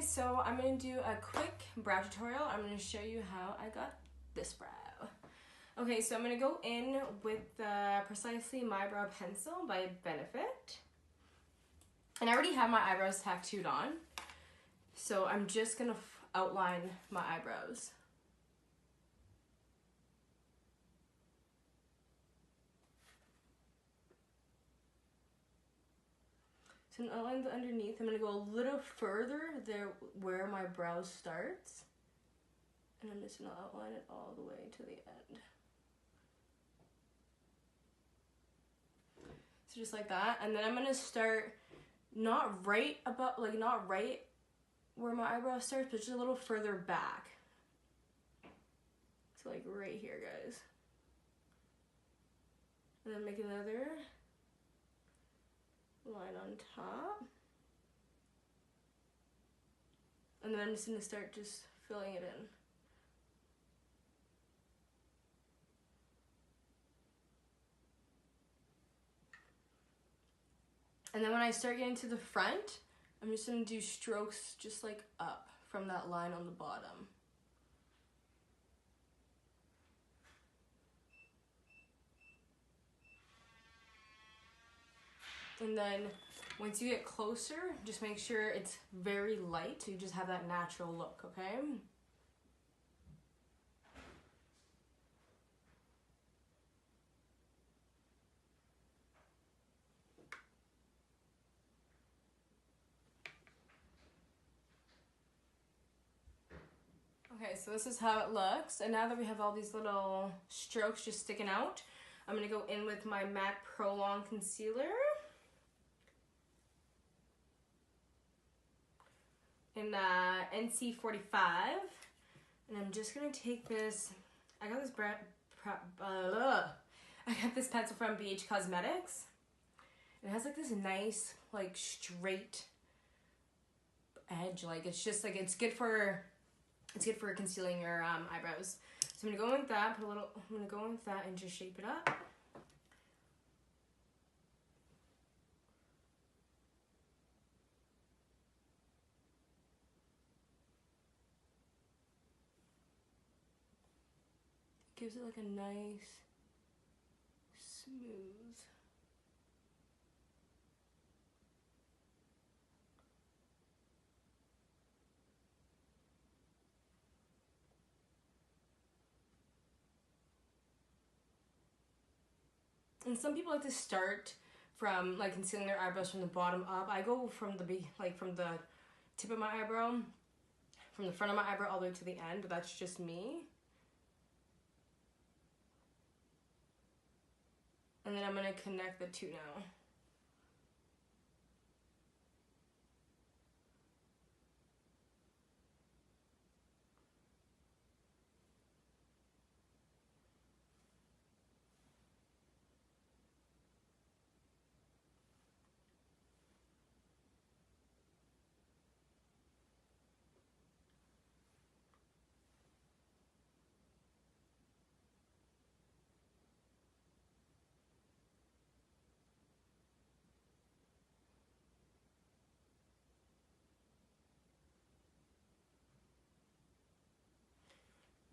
so I'm going to do a quick brow tutorial. I'm going to show you how I got this brow. Okay, so I'm going to go in with the Precisely My Brow Pencil by Benefit. And I already have my eyebrows tattooed on. So I'm just going to outline my eyebrows. So I'm going to outline the underneath. I'm going to go a little further there where my brow starts. And I'm just going to outline it all the way to the end. So just like that. And then I'm going to start not right where my eyebrow starts, but just a little further back. So like right here, guys. And then make another line on top. And then I'm just going to start just filling it in. And then when I start getting to the front, I'm just going to do strokes just like up from that line on the bottom. And then once you get closer, just make sure it's very light so you just have that natural look, okay? Okay, so this is how it looks. And now that we have all these little strokes just sticking out, I'm going to go in with my MAC Pro Long Concealer. In NC45. And I'm just going to take this, I got this pencil from Bhcosmetics. It has like this nice, like straight edge. Like it's just like, it's good for concealing your eyebrows. So I'm gonna go in with that, I'm gonna go in with that and just shape it up. Gives it like a nice, smooth. And some people like to start from like concealing their eyebrows from the bottom up. I go from the tip of my eyebrow, from the front of my eyebrow all the way to the end, but that's just me. And then I'm going to connect the two now.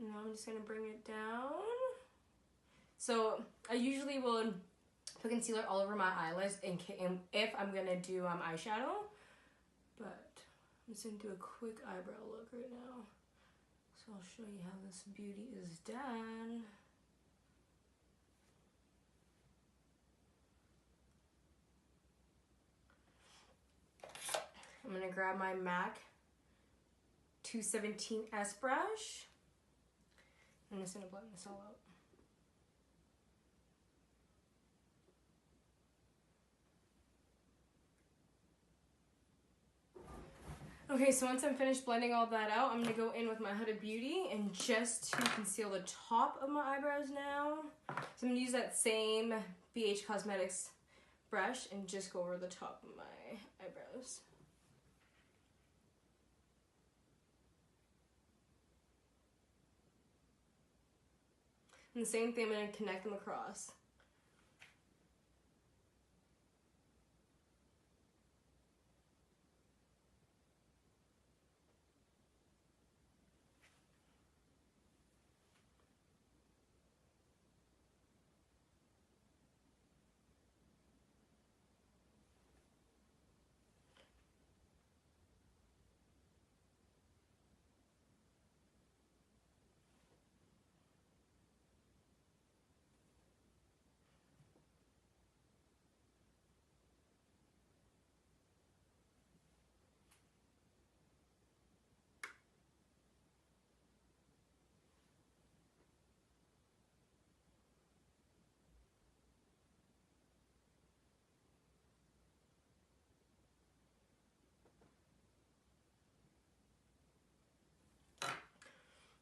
Now I'm just going to bring it down. So I usually will put concealer all over my eyelids if I'm going to do eyeshadow. But I'm just going to do a quick eyebrow look right now. So I'll show you how this beauty is done. I'm going to grab my MAC 217S brush. I'm just going to blend this all out. Okay, so once I'm finished blending all that out, I'm going to go in with my Huda Beauty and just to conceal the top of my eyebrows now. So I'm going to use that same Bhcosmetics brush and just go over the top of my eyebrows. And the same thing, I'm going to connect them across.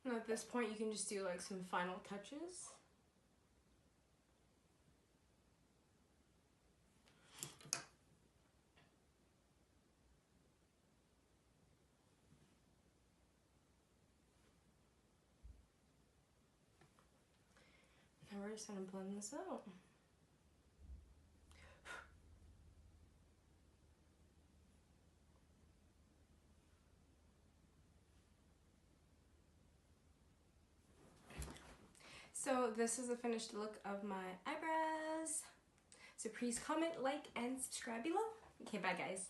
And at this point, you can just do like some final touches. Now we're just gonna blend this out. So this is the finished look of my eyebrows. So please comment, like, and subscribe below. Okay, bye guys.